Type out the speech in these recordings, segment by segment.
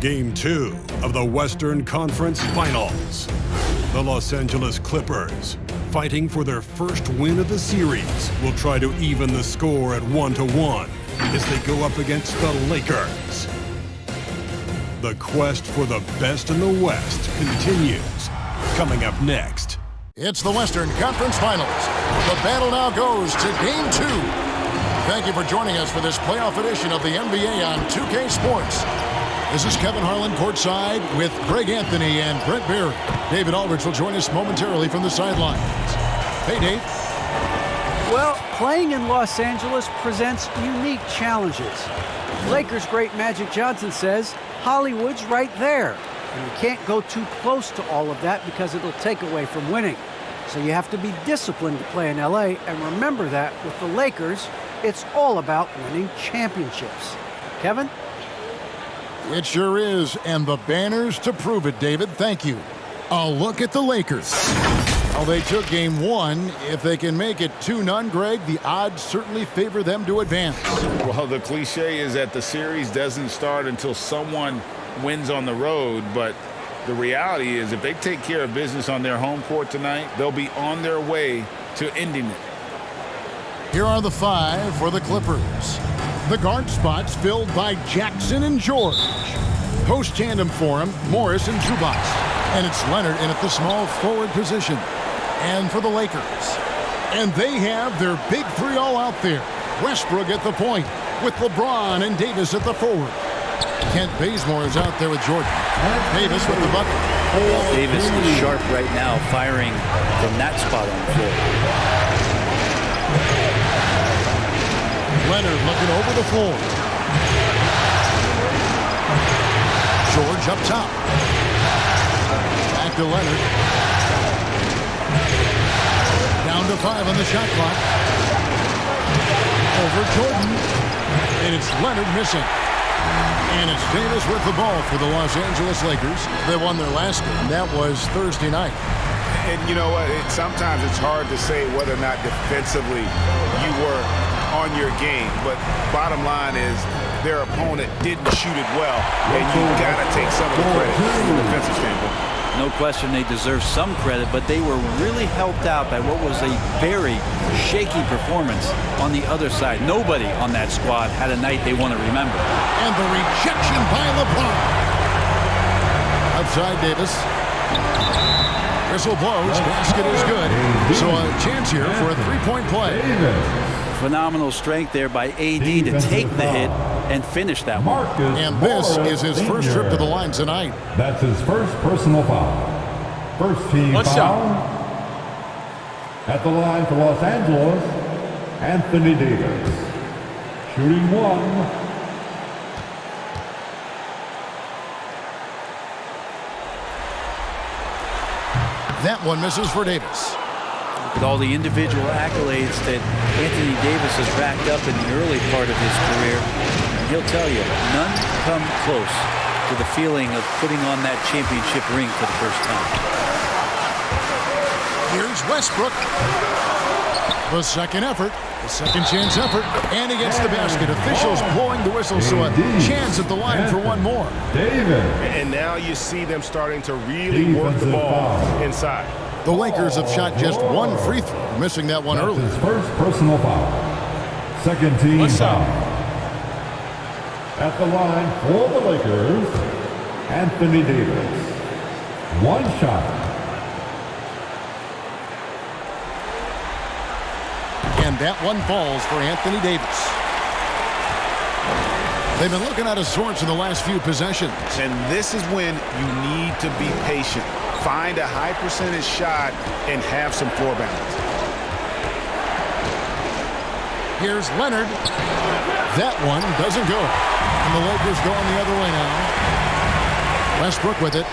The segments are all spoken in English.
Game 2 of the Western Conference Finals. The Los Angeles Clippers, fighting for their first win of the series, will try to even the score at 1-1 as they go up against the Lakers. The quest for the best in the West continues. Coming up next. It's the Western Conference Finals. The battle now goes to Game 2. Thank you for joining us for this playoff edition of the NBA on 2K Sports. This is Kevin Harlan courtside with Greg Anthony and Brent Barry. David Aldridge will join us momentarily from the sidelines. Hey, Dave. Well, playing in Los Angeles presents unique challenges. Lakers great Magic Johnson says Hollywood's right there. And you can't go too close to all of that because it'll take away from winning. So you have to be disciplined to play in LA, and remember that with the Lakers, it's all about winning championships. Kevin? It sure is, and the banners to prove it, David. Thank you. A look at the Lakers. Well, they took Game 1. If they can make it 2-0, Greg, the odds certainly favor them to advance. Well, the cliche is that the series doesn't start until someone wins on the road, but the reality is if they take care of business on their home court tonight, they'll be on their way to ending it. Here are the 5 for the Clippers. The guard spots filled by Jackson and George. Post tandem for him, Morris and Zubac. And it's Leonard in at the small forward position. And for the Lakers. And they have their big 3 all out there. Westbrook at the point with LeBron and Davis at the forward. Kent Bazemore is out there with Jordan. Davis with the bucket. Davis is sharp right now, firing from that spot on the floor. Leonard looking over the floor. George up top. Back to Leonard. Down to 5 on the shot clock. Over Jordan. And it's Leonard missing. And it's Davis with the ball for the Los Angeles Lakers. They won their last game. That was Thursday night. And you know what? Sometimes it's hard to say whether or not defensively you were on your game. But bottom line is their opponent didn't shoot it well. And you've got to take some of the credit from the defensive standpoint. No question they deserve some credit, but they were really helped out by what was a very shaky performance on the other side. Nobody on that squad had a night they want to remember. And the rejection by LeBron. Outside Davis. Whistle blows. Basket is good. So a chance here for a three-point play. Phenomenal strength there by AD to take the hit and finish that one. And this is his first trip to the line tonight. That's his first personal foul. First team foul. At the line for Los Angeles, Anthony Davis. Shooting 1. That one misses for Davis. With all the individual accolades that Anthony Davis has racked up in the early part of his career, and he'll tell you, none come close to the feeling of putting on that championship ring for the first time. Here's Westbrook. The second effort, the second chance effort, and he gets the basket. Officials blowing the whistle, so a chance at the line for one more. And now you see them starting to really work the ball inside. The Lakers have shot just one free throw, missing that one early. His first personal foul. Second team foul. At the line for the Lakers, Anthony Davis. One shot. And that one falls for Anthony Davis. They've been looking out of sorts in the last few possessions. And this is when you need to be patient. Find a high percentage shot and have some floor balance. Here's Leonard. That one doesn't go. And the Lakers going the other way now. Westbrook with it.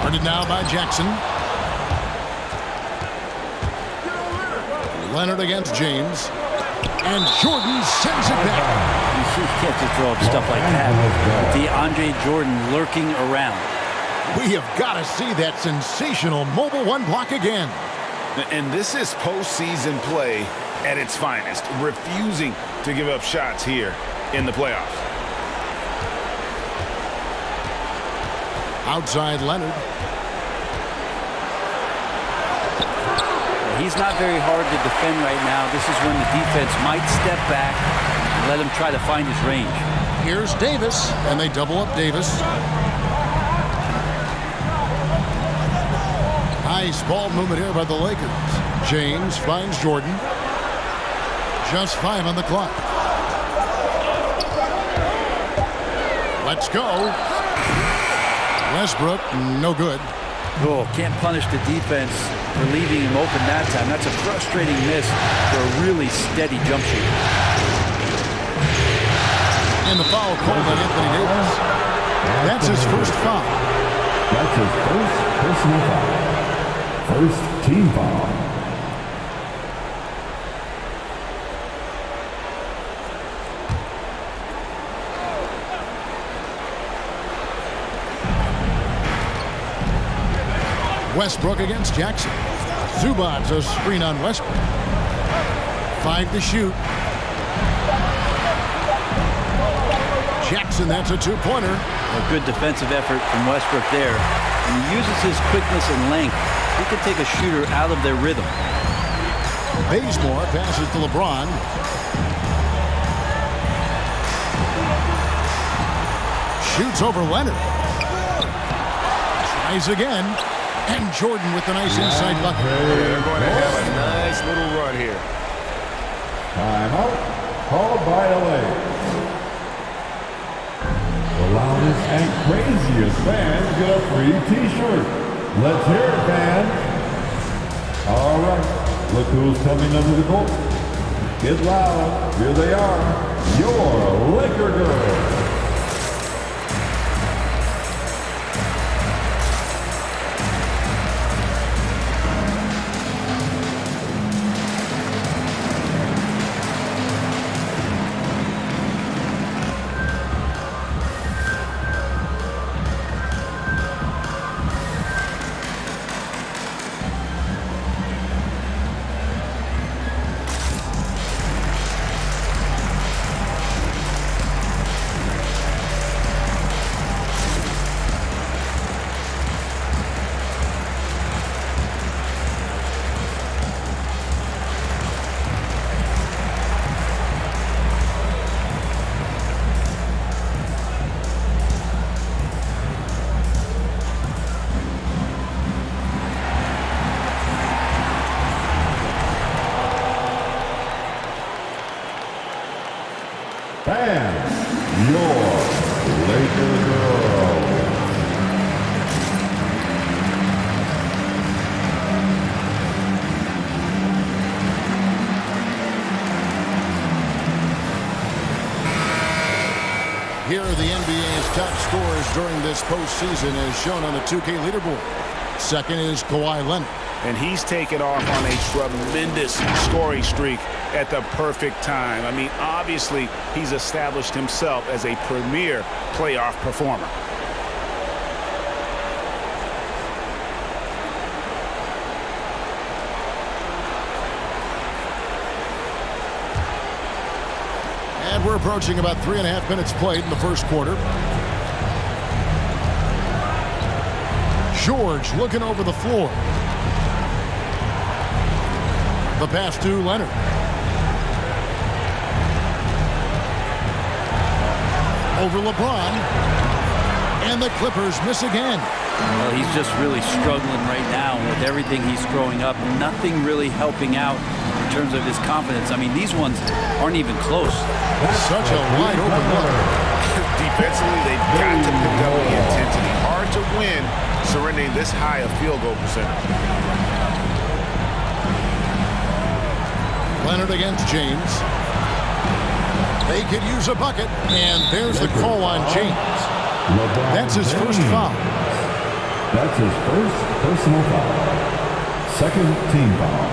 Guarded now by Jackson. Leonard against James. And Jordan sends it back. You can't just throw up stuff like that. DeAndre Jordan lurking around. We have got to see that sensational mobile one block again. And this is postseason play at its finest, refusing to give up shots here in the playoffs. Outside Leonard. He's not very hard to defend right now. This is when the defense might step back and let him try to find his range. Here's Davis, and they double up Davis. Nice ball movement here by the Lakers. James finds Jordan. Just 5 on the clock. Let's go. Westbrook, no good. Oh, can't punish the defense for leaving him open that time. That's a frustrating miss for a really steady jump shoot. And the foul called on Anthony Davis. That's his first foul. That's his first personal foul. First team foul. Westbrook against Jackson. Zubac's a screen on Westbrook. 5 to shoot. Jackson, that's a two-pointer. A good defensive effort from Westbrook there. And he uses his quickness and length. He can take a shooter out of their rhythm. Bazemore passes to LeBron. Shoots over Leonard. Tries again. And Jordan with a nice inside bucket. They're going to have a nice little run here. Timeout called by LA. The loudest and craziest fans get a free t-shirt. Let's hear it, fans. All right, look who's coming under the court. Get loud. Here they are, your Laker girls. Fans, your Laker girls. Here are the NBA's top scorers during this postseason as shown on the 2K leaderboard. Second is Kawhi Leonard. And he's taken off on a tremendous scoring streak at the perfect time. I mean, obviously, he's established himself as a premier playoff performer. And we're approaching about 3.5 minutes played in the first quarter. George looking over the floor. The pass to Leonard. Over LeBron. And the Clippers miss again. Well, he's just really struggling right now with everything he's throwing up. Nothing really helping out in terms of his confidence. I mean, these ones aren't even close. Such a wide open look. Defensively, they've got to pick up the intensity. Hard to win surrendering this high a field goal percentage. Leonard against James. They could use a bucket, and there's the call on James. That's his first foul. That's his first personal foul. Second team foul.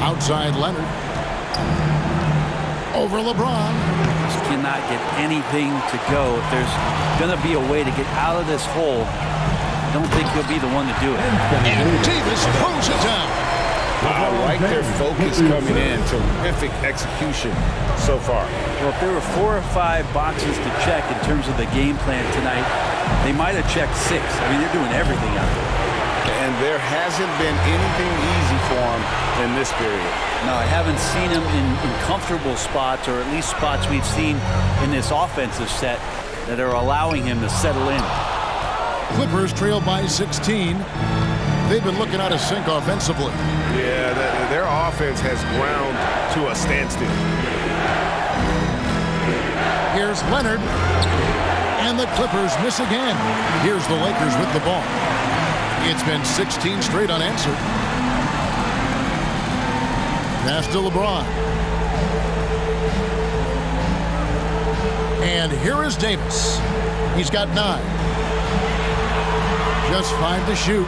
Outside Leonard. Over LeBron. Just cannot get anything to go. If there's going to be a way to get out of this hole, I don't think he'll be the one to do it. And Davis throws it down. I like their focus coming in. Terrific execution so far. Well, if there were 4 or 5 boxes to check in terms of the game plan tonight, they might have checked 6. I mean, they're doing everything out there. And there hasn't been anything easy for him in this period. No, I haven't seen him in comfortable spots, or at least spots we've seen in this offensive set that are allowing him to settle in. Clippers trail by 16. They've been looking out of sync offensively. Yeah, their offense has ground to a standstill. Here's Leonard. And the Clippers miss again. Here's the Lakers with the ball. It's been 16 straight unanswered. Pass to LeBron. And here is Davis. He's got 9. Just 5 to shoot.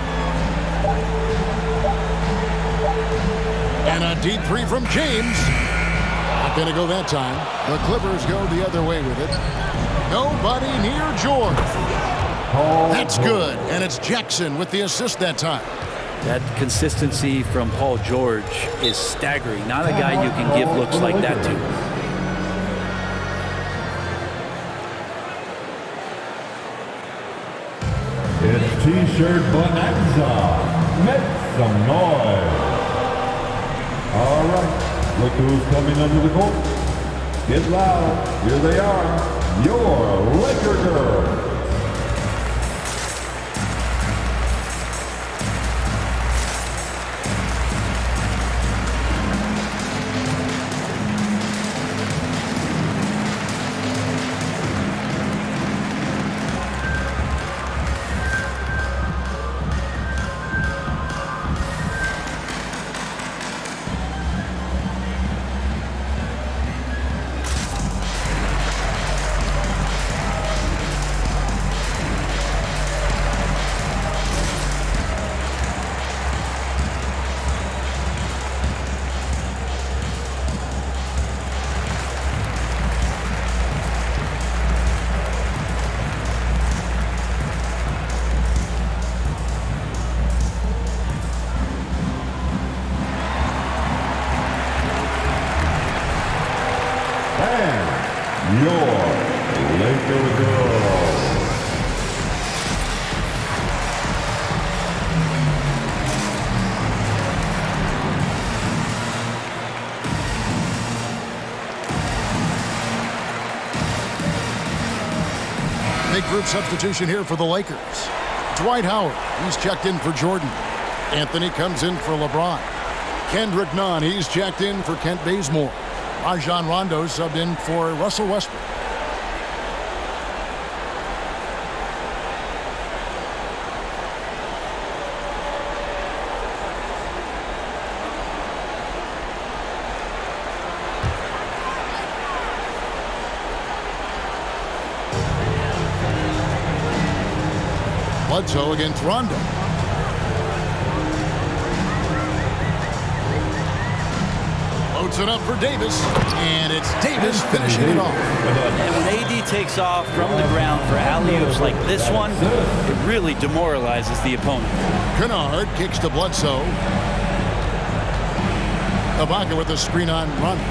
And a deep 3 from James. Not going to go that time. The Clippers go the other way with it. Nobody near George. That's good. And it's Jackson with the assist that time. That consistency from Paul George is staggering. Not a guy you can give looks like that to. It's T-shirt bonanza. Make some noise. All right, look who's coming under the court. Get loud. Here they are, your Laker girls. Big group substitution here for the Lakers. Dwight Howard, he's checked in for Jordan. Anthony comes in for LeBron. Kendrick Nunn, he's checked in for Kent Bazemore. Rajon Rondo subbed in for Russell Westbrook. Bledsoe against Rondo. Loads it up for Davis, and it's Davis finishing it off. And when AD takes off from the ground for alley-oops like this one, it really demoralizes the opponent. Kennard kicks to Bledsoe. Ibaka with the screen on Rondo.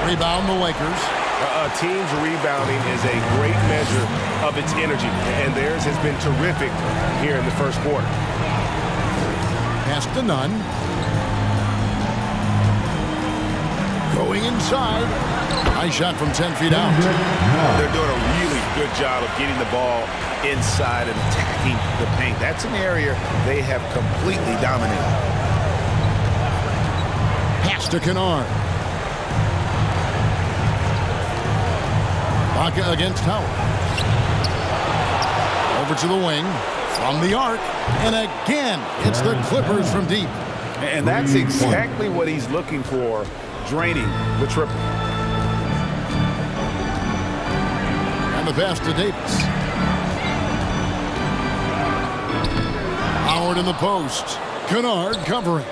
Rebound the Lakers. A team's rebounding is a great measure of its energy, and theirs has been terrific here in the first quarter. Pass to Nunn. Going inside. Nice shot from 10 feet out. They're doing a really good job of getting the ball inside and attacking the paint. That's an area they have completely dominated. Pass to Kennard. Ibaka against Howard. Over to the wing. From the arc. And again, it's the Clippers from deep. And that's exactly what he's looking for, draining the triple. And the pass to Davis. Howard in the post. Kennard covering.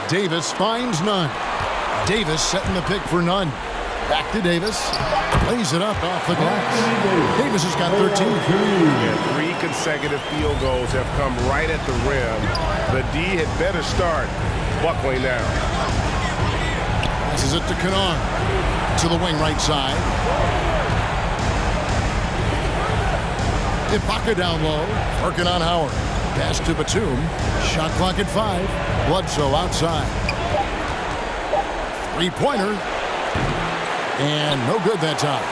Davis finds Nunn. Davis setting the pick for Nunn. Back to Davis. Lays it up off the glass. Davis has got 13. Yeah, 3 consecutive field goals have come right at the rim. The D had better start buckling down. Passes it to Kennard. To the wing right side. Ibaka down low. Working on Howard. Pass to Batum. Shot clock at 5. Bledsoe outside. Three-pointer. And no good that time.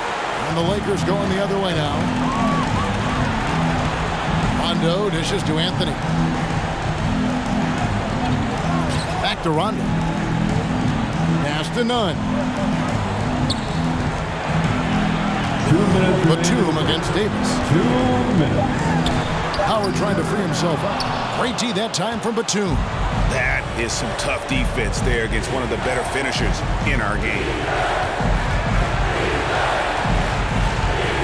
And the Lakers going the other way now. Rondo dishes to Anthony. Back to Rondo. Pass to Nunn. 2 minutes. Batum against Davis. 2 minutes. Howard trying to free himself up. Great D that time from Batum. That is some tough defense there against one of the better finishers in our game.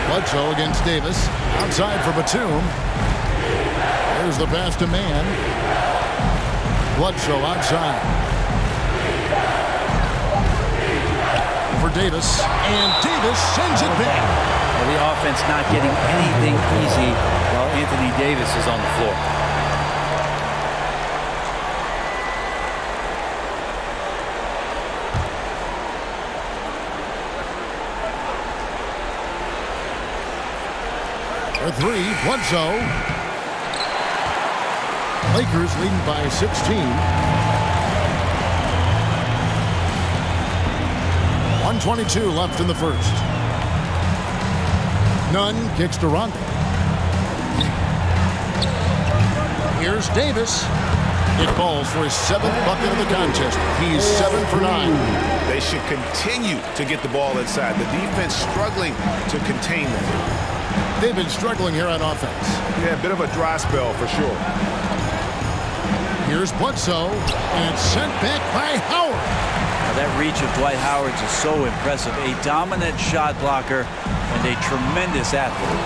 Bledsoe against Davis. Outside for Batum. There's the pass to Mann. Bledsoe outside. For Davis. And Davis sends it back. Well, the offense not getting anything easy while Anthony Davis is on the floor. For 3, Bledsoe. Lakers leading by 16. 1:22 left in the first. Nunn kicks to Rondo. Here's Davis. It falls for his 7th bucket of the contest. He's 7 for 9. They should continue to get the ball inside. The defense struggling to contain them. They've been struggling here on offense. Yeah, a bit of a dry spell for sure. Here's Bledsoe, and it's sent back by Howard. Now that reach of Dwight Howard's is so impressive. A dominant shot blocker and a tremendous athlete.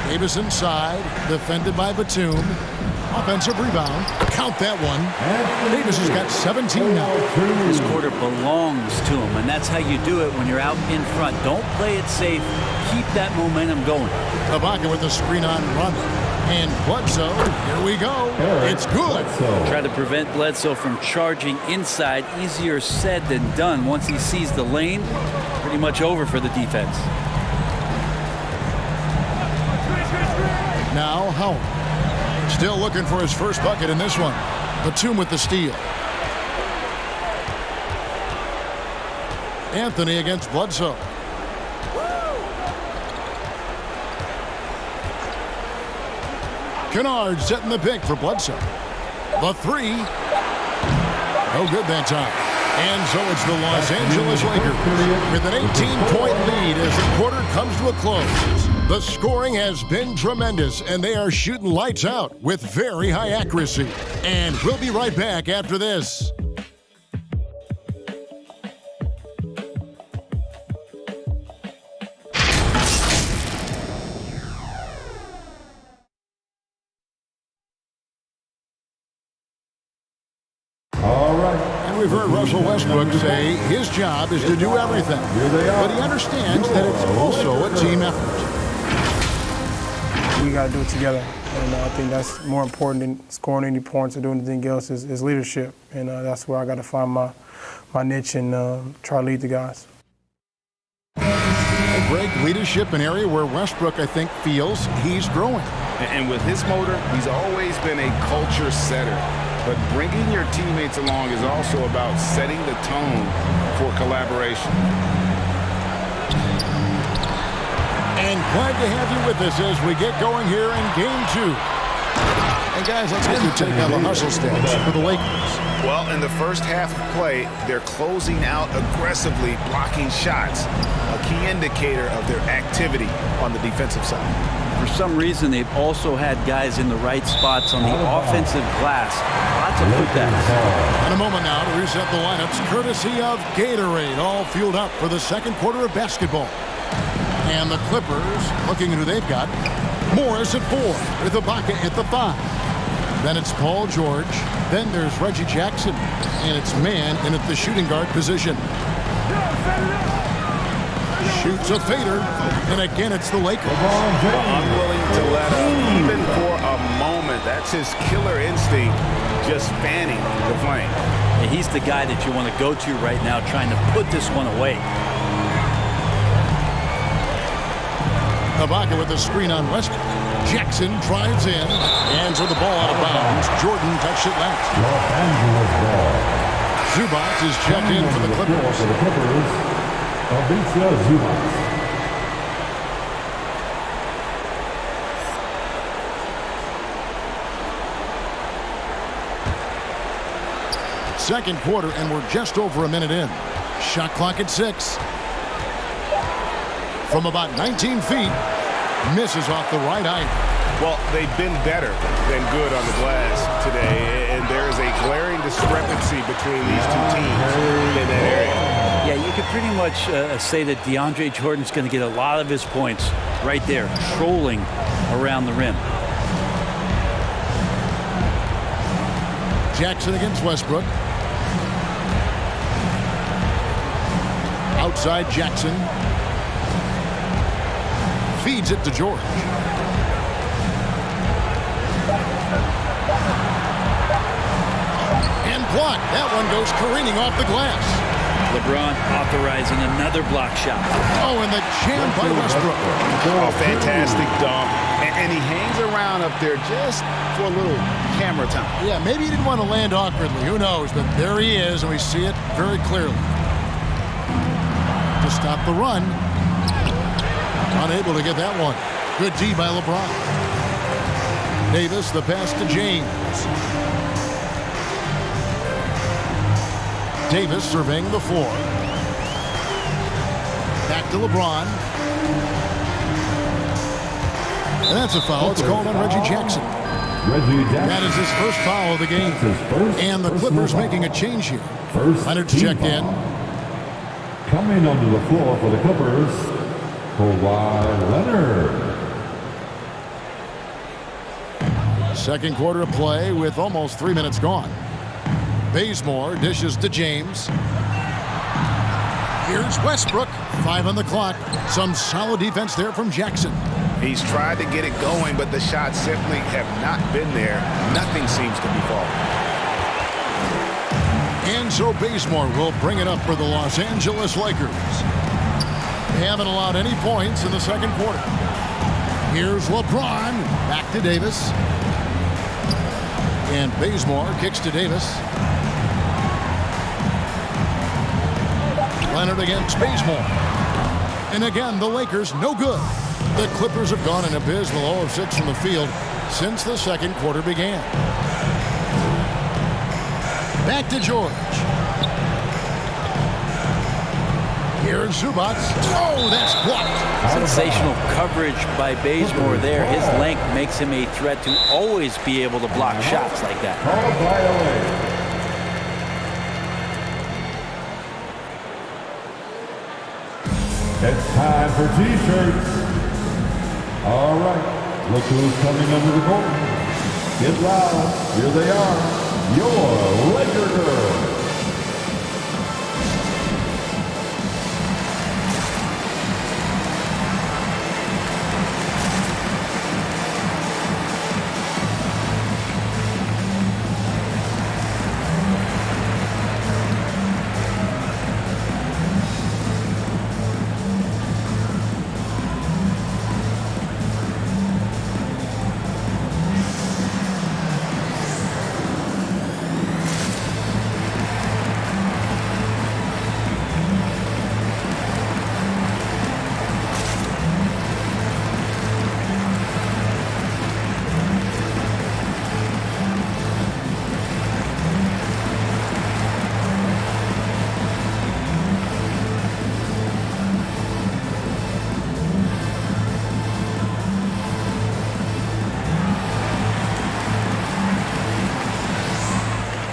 Davis inside, defended by Batum. Offensive rebound. Count that one. Davis has got 17 now. This quarter belongs to him, and that's how you do it when you're out in front. Don't play it safe. Keep that momentum going. Ibaka with the screen on Rondo. And Bledsoe, here we go. It's good. Try to prevent Bledsoe from charging inside. Easier said than done. Once he sees the lane, pretty much over for the defense. Now Howard. Still looking for his first bucket in this one. Batum with the steal. Anthony against Bledsoe. Kennard setting the pick for Bledsoe. The 3. No good that time. And so it's the Los Angeles Lakers with an 18-point lead as the quarter comes to a close. The scoring has been tremendous, and they are shooting lights out with very high accuracy. And we'll be right back after this. We've heard Russell Westbrook say his job is to do everything, but he understands that it's also a team effort. We got to do it together, and I think that's more important than scoring any points or doing anything else is leadership, and that's where I got to find my niche and try to lead the guys. Greg, leadership, an area where Westbrook, I think, feels he's growing. And with his motor, he's always been a culture setter. But bringing your teammates along is also about setting the tone for collaboration. And glad to have you with us as we get going here in Game 2. And guys, let's get your take on the hustle stats for the Lakers. Well, in the first half of play, they're closing out aggressively, blocking shots, a key indicator of their activity on the defensive side. For some reason, they've also had guys in the right spots on the offensive glass. Lots of putbacks. In a moment now to reset the lineups, courtesy of Gatorade, all fueled up for the second quarter of basketball. And the Clippers, looking at who they've got, Morris at 4, with Ibaka at the 5. Then it's Paul George. Then there's Reggie Jackson. And it's Mann in at the shooting guard position. Shoots a fader, and again it's the Lakers. Unwilling to let up, even for a moment. That's his killer instinct, just fanning the flame. And he's the guy that you want to go to right now, trying to put this one away. Ibaka with the screen on Westbrook. Jackson drives in, hands with the ball out of bounds. Jordan touched it last. Los Angeles ball. Zubac is checked in for the Clippers. For the Clippers, Ivica Zubac. Second quarter, and we're just over a minute in. Shot clock at 6. From about 19 feet, misses off the right eye. Well, they've been better than good on the glass today, and there is a glaring discrepancy between these two teams in that area. Yeah, you could pretty much say that DeAndre Jordan's going to get a lot of his points right there, trolling around the rim. Jackson against Westbrook. Outside Jackson. Feeds it to George. And blocked. That one goes careening off the glass. LeBron authorizing another block shot. Oh, and the jam by Westbrook. Oh, fantastic dunk. And he hangs around up there just for a little camera time. Yeah, maybe he didn't want to land awkwardly. Who knows? But there he is, and we see it very clearly. To stop the run. Unable to get that one. Good D by LeBron. Davis, the pass to James. Davis surveying the floor. Back to LeBron. And that's a foul. It's called on Reggie Jackson. That is his first foul of the game. And the Clippers making a change here. Leonard's checked in. Coming onto the floor for the Clippers, Kawhi Leonard. Second quarter of play with almost 3 minutes gone. Bazemore dishes to James. Here's Westbrook. 5 on the clock. Some solid defense there from Jackson. He's tried to get it going, but the shots simply have not been there. Nothing seems to be falling. And so Bazemore will bring it up for the Los Angeles Lakers. They haven't allowed any points in the second quarter. Here's LeBron. Back to Davis. And Bazemore kicks to Davis. Leonard against Bazemore. And again, the Lakers no good. The Clippers have gone an abysmal 0 of 6 from the field since the second quarter began. Back to George. Here's Zubac. Oh, that's blocked. Sensational coverage by Bazemore there. His length makes him a threat to always be able to block shots like that. It's time for T-shirts. All right, look who's coming under the curtain. Get loud. Here they are, your Laker girls.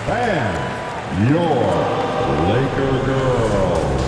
And your Laker girls.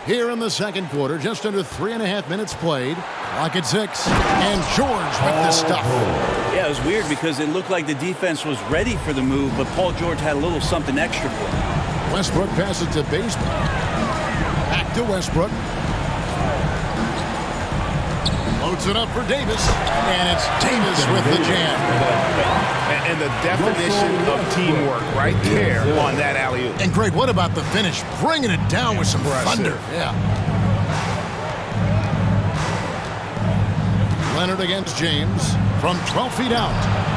Here in the second quarter, just under 3.5 minutes played. Clock at 6. And George with the stuff. Yeah, it was weird because it looked like the defense was ready for the move, but Paul George had a little something extra for him. Westbrook passes to Bazemore. Back to Westbrook. Loads it up for Davis. And it's Davis with the jam. And the definition of teamwork right there on that alley-oop. And Greg, what about the finish? Bringing it down with some thunder. Yeah. Leonard against James from 12 feet out.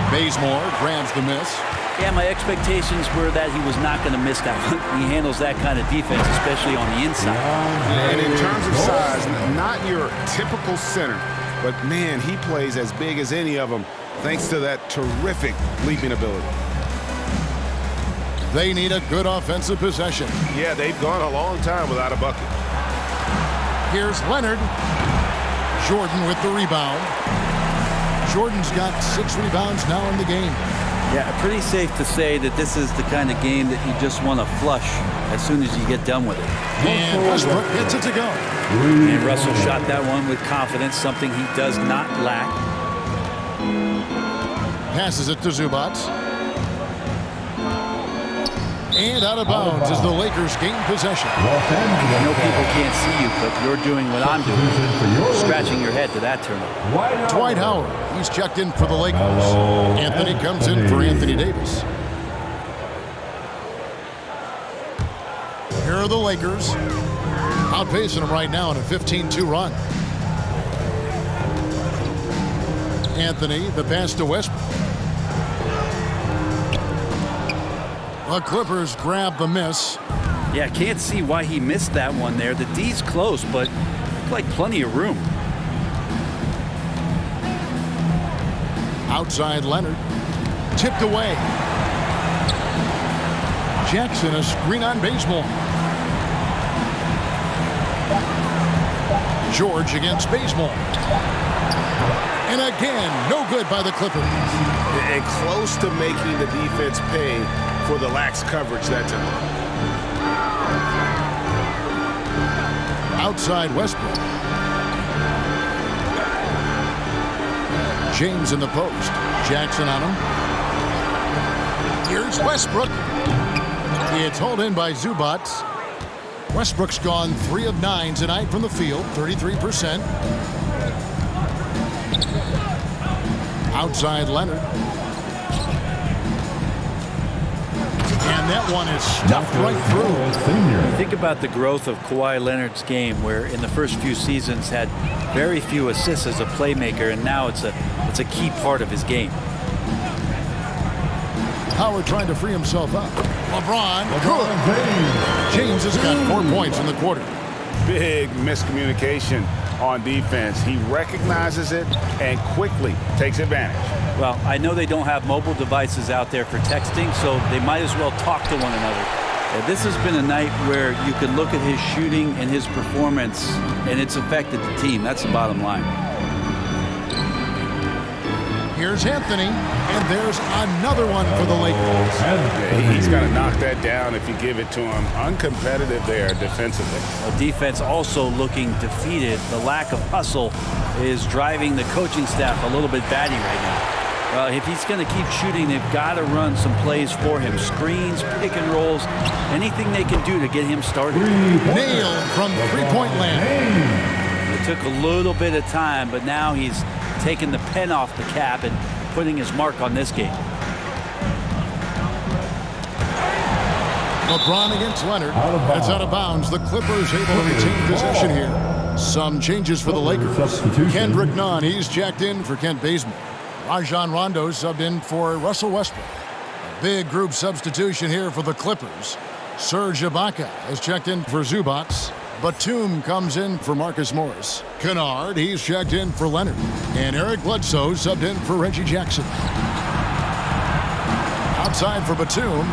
Bazemore grabs the miss. Yeah, my expectations were that he was not going to miss that one. He handles that kind of defense, especially on the inside. And in terms of size, not your typical center, but man, he plays as big as any of them thanks to that terrific leaping ability. They need a good offensive possession. Yeah, they've gone a long time without a bucket. Here's Leonard. Jordan with the rebound. Jordan's got 6 rebounds now in the game. Yeah, pretty safe to say that this is the kind of game that you just want to flush as soon as you get done with it. And Westbrook gets it to go. And Russell shot that one with confidence, something he does not lack. Passes it to Zubac. And out of bounds as the Lakers gain possession. I know people can't see you, but you're doing what I'm doing. Scratching your head to that turnover. Dwight Howard, he's checked in for the Lakers. Anthony comes in for Anthony Davis. Here are the Lakers. Outpacing them right now in a 15-2 run. Anthony, the pass to Westbrook. The Clippers grab the miss. Yeah, can't see why he missed that one there. The D's close, but looked like plenty of room. Outside Leonard. Tipped away. Jackson, a screen on Bazemore. George against Bazemore. And again, no good by the Clippers. And close to making the defense pay for the lax coverage that time. Outside Westbrook. James in the post. Jackson on him. Here's Westbrook. It's hauled in by Zubac. Westbrook's gone 3 of 9 tonight from the field, 33%. Outside Leonard. And that one is stuffed right through. Think about the growth of Kawhi Leonard's game, where in the first few seasons had very few assists as a playmaker, and now it's a key part of his game. Howard trying to free himself up. LeBron, good. James has got 4 points in the quarter. Big miscommunication on defense. He recognizes it and quickly takes advantage. Well, I know they don't have mobile devices out there for texting, so they might as well talk to one another. This has been a night where you can look at his shooting and his performance, and it's affected the team. That's the bottom line. Here's Anthony, and there's another one for the Lakers. He's got to knock that down if you give it to him. Uncompetitive there defensively. Well, defense also looking defeated. The lack of hustle is driving the coaching staff a little bit batty right now. Well, if he's going to keep shooting, they've got to run some plays for him. Screens, pick and rolls, anything they can do to get him started. Nailed from three-point land. It took a little bit of time, but now he's taking the pen off the cap and putting his mark on this game. LeBron against Leonard. That's out of bounds. The Clippers able to retain possession here. Some changes for the Lakers. Kendrick Nunn, he's checked in for Kent Bazemore. Rajon Rondo subbed in for Russell Westbrook. A big group substitution here for the Clippers. Serge Ibaka has checked in for Zubac. Batum comes in for Marcus Morris. Kennard, he's checked in for Leonard. And Eric Bledsoe subbed in for Reggie Jackson. Outside for Batum.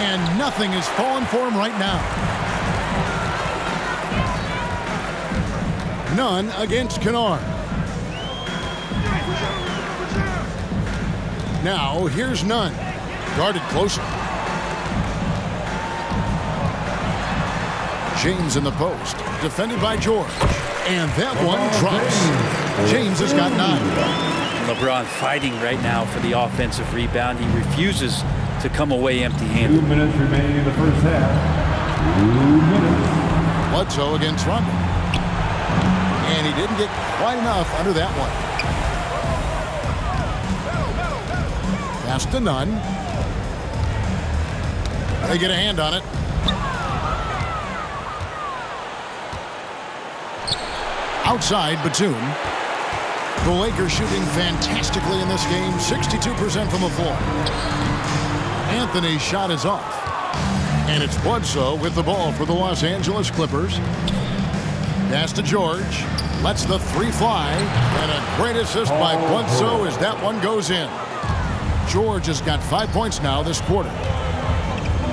And nothing is falling for him right now. Nunn against Kennard. Now, here's Nunn. Guarded closer. James in the post. Defended by George. And that one drops. James has got 9. LeBron fighting right now for the offensive rebound. He refuses to come away empty-handed. 2 minutes remaining in the first half. 2 minutes. Bledsoe against Rondo. And he didn't get quite enough under that one. Pass to Nunn. They get a hand on it. Outside, Batum. The Lakers shooting fantastically in this game, 62% from the floor. Anthony's shot is off. And it's Bledsoe with the ball for the Los Angeles Clippers. Pass to George. Lets the 3 fly. And a great assist by Bledsoe as that one goes in. George has got 5 points now this quarter.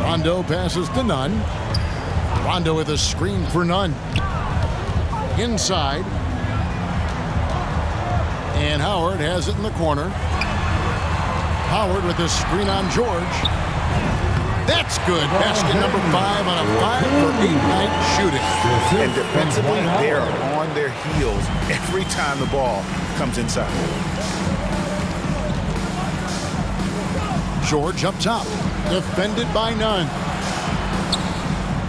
Rondo passes to Nunn. Rondo with a screen for Nunn. Inside. And Howard has it in the corner. Howard with a screen on George. That's good. Basket number 5 on a 5-for-8 night shooting. And defensively, they are on their heels every time the ball comes inside. George up top. Defended by Nunn.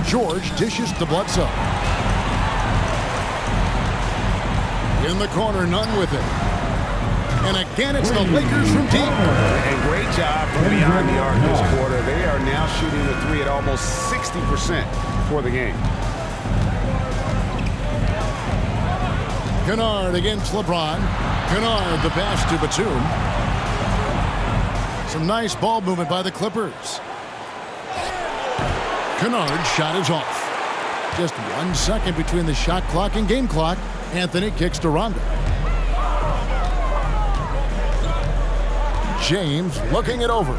George dishes to Bledsoe. In the corner, Nunn with it. And again, it's the Lakers from deep. A great job from beyond the arc this quarter. They are now shooting the 3 at almost 60% for the game. Kennard against LeBron. Kennard the pass to Batum. Some nice ball movement by the Clippers. Kennard's shot is off. Just 1 second between the shot clock and game clock. Anthony kicks to Rondo. James looking it over.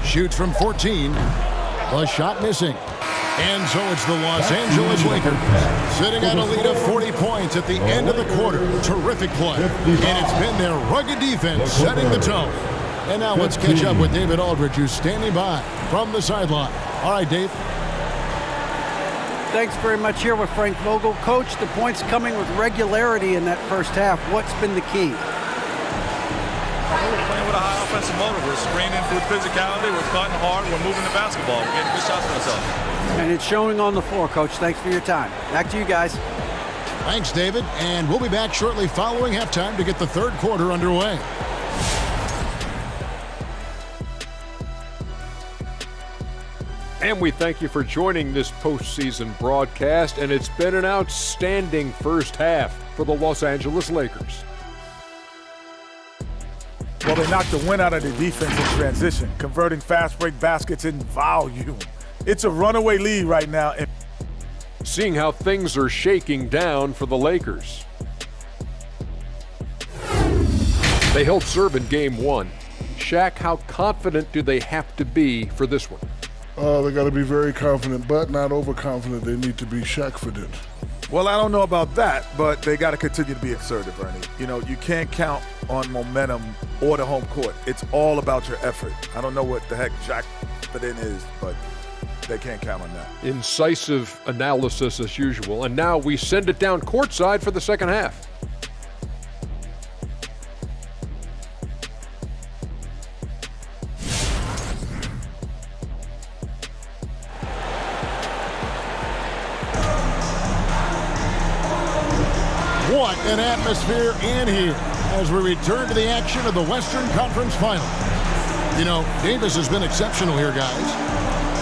Shoots from 14. The shot missing. And so it's the Los Angeles Lakers sitting on a lead of 40 points at the end of the quarter. Terrific play. And it's been their rugged defense setting the tone. And now let's catch up with David Aldridge, who's standing by from the sideline. All right, Dave. Thanks very much. Here with Frank Vogel. Coach, the points coming with regularity in that first half. What's been the key? We're playing with a high offensive motor. We're screening through physicality. We're cutting hard. We're moving the basketball. We're getting good shots for ourselves. And it's showing on the floor, Coach. Thanks for your time. Back to you guys. Thanks, David. And we'll be back shortly following halftime to get the third quarter underway. And we thank you for joining this postseason broadcast, and it's been an outstanding first half for the Los Angeles Lakers. Well, they knocked the wind out of the defense in transition, converting fast break baskets in volume. It's a runaway lead right now. Seeing how things are shaking down for the Lakers. They held serve in game 1. Shaq, how confident do they have to be for this one? They got to be very confident, but not overconfident. They need to be Shaq-fident. Well, I don't know about that, but they got to continue to be assertive, Ernie. You know, you can't count on momentum or the home court. It's all about your effort. I don't know what the heck Shaq-fident is, but they can't count on that. Incisive analysis as usual, and now we send it down courtside for the second half. What an atmosphere in here as we return to the action of the Western Conference Final. You know, Davis has been exceptional here, guys.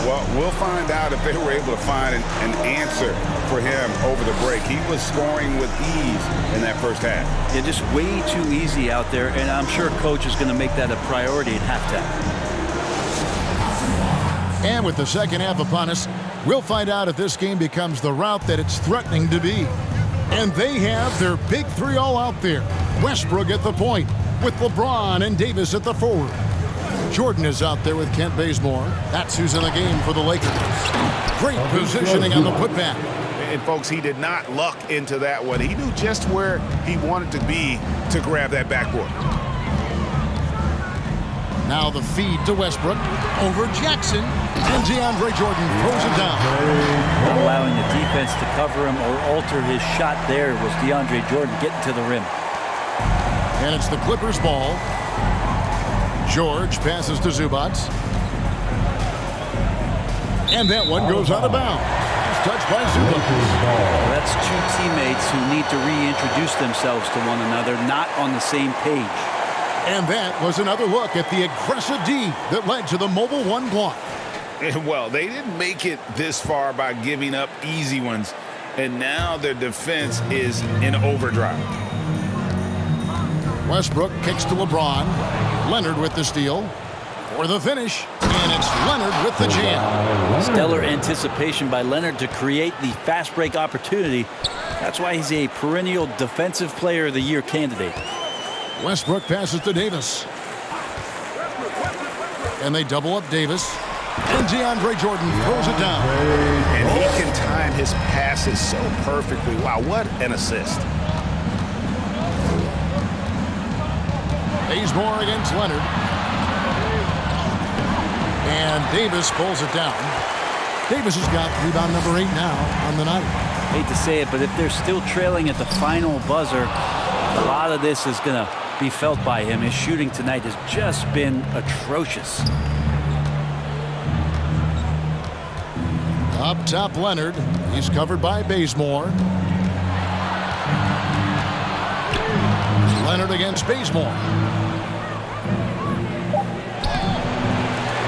Well, we'll find out if they were able to find an answer for him over the break. He was scoring with ease in that first half. Yeah, just way too easy out there, and I'm sure Coach is going to make that a priority at halftime. And with the second half upon us, we'll find out if this game becomes the route that it's threatening to be. And they have their big 3 all out there. Westbrook at the point with LeBron and Davis at the forward. Jordan is out there with Kent Bazemore. That's who's in the game for the Lakers. Great positioning on the putback. And folks, he did not luck into that one. He knew just where he wanted to be to grab that backboard. Now the feed to Westbrook over Jackson. And DeAndre Jordan throws it down. Not allowing the defense to cover him or alter his shot there was DeAndre Jordan getting to the rim. And it's the Clippers ball. George passes to Zubac. And that one goes out of bounds. It's touched by Zubac. Well, that's two teammates who need to reintroduce themselves to one another, not on the same page. And that was another look at the aggressive D that led to the mobile one block. Well, they didn't make it this far by giving up easy ones, and now their defense is in overdrive. Westbrook kicks to LeBron. Leonard with the steal. For the finish, and it's Leonard with the jam. Stellar anticipation by Leonard to create the fast break opportunity. That's why he's a perennial Defensive Player of the Year candidate. Westbrook passes to Davis. And they double up Davis. And DeAndre Jordan throws it down. And he can time his passes so perfectly. Wow, what an assist. Bazemore against Leonard. And Davis pulls it down. Davis has got rebound number 8 now on the night. Hate to say it, but if they're still trailing at the final buzzer, a lot of this is going to be felt by him. His shooting tonight has just been atrocious. Up top, Leonard. He's covered by Bazemore. Leonard against Bazemore.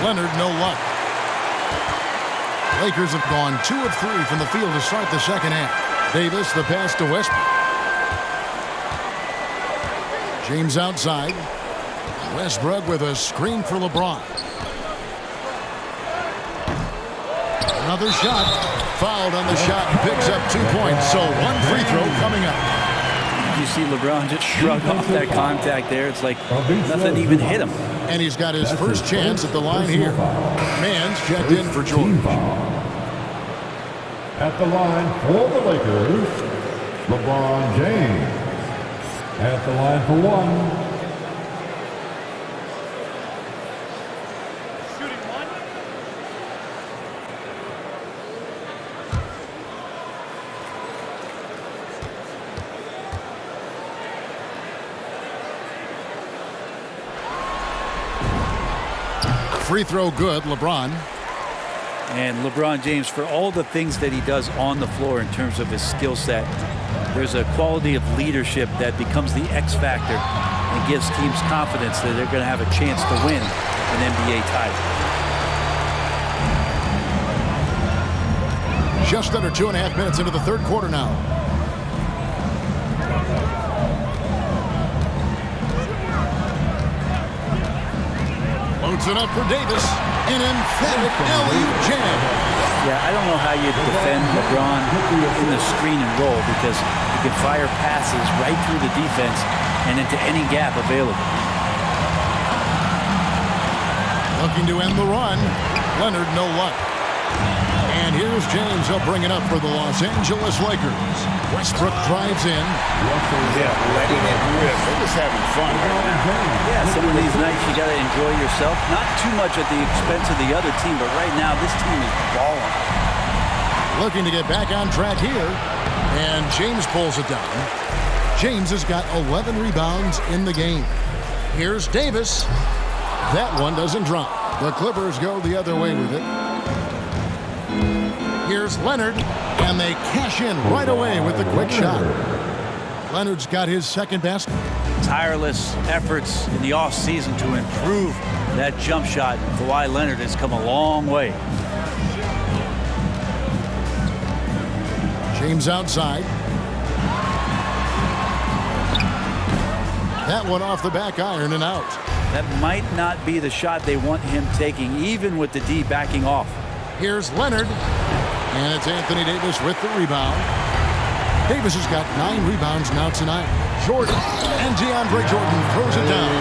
Leonard, no luck. Lakers have gone 2 of 3 from the field to start the second half. Davis, the pass to Westbrook. James outside. Westbrook with a screen for LeBron. Another shot. Fouled on the shot and picks up 2 points. So one free throw coming up. You see LeBron just shrug off that contact there. It's like nothing even hit him. And he's got his first chance at the line here. Mann's checked in for George. At the line for the Lakers, LeBron James. At the line for one, free throw good, LeBron. And LeBron James, for all the things that he does on the floor in terms of his skill set, there's a quality of leadership that becomes the X factor and gives teams confidence that they're going to have a chance to win an NBA title. Just under 2.5 minutes into the third quarter now. Loads it up for Davis. An emphatic alley-oop jam. Yeah, I don't know how you defend LeBron in the screen and roll because he can fire passes right through the defense and into any gap available. Looking to end the run. Leonard, no luck. And here's James. He'll bring it up for the Los Angeles Lakers. Westbrook drives in. Yeah, letting it rip. They're just having fun right now. Yeah, some of these nights you got to enjoy yourself. Not too much at the expense of the other team, but right now this team is balling. Looking to get back on track here. And James pulls it down. James has got 11 rebounds in the game. Here's Davis. That one doesn't drop. The Clippers go the other way with it. Here's Leonard, and they cash in right away with the quick shot. Leonard's got his second basket. Tireless efforts in the offseason to improve that jump shot. Kawhi Leonard has come a long way. James outside. That one off the back iron and out. That might not be the shot they want him taking, even with the D backing off. Here's Leonard. And it's Anthony Davis with the rebound. Davis has got 9 rebounds now tonight. Jordan, and DeAndre Jordan throws it down.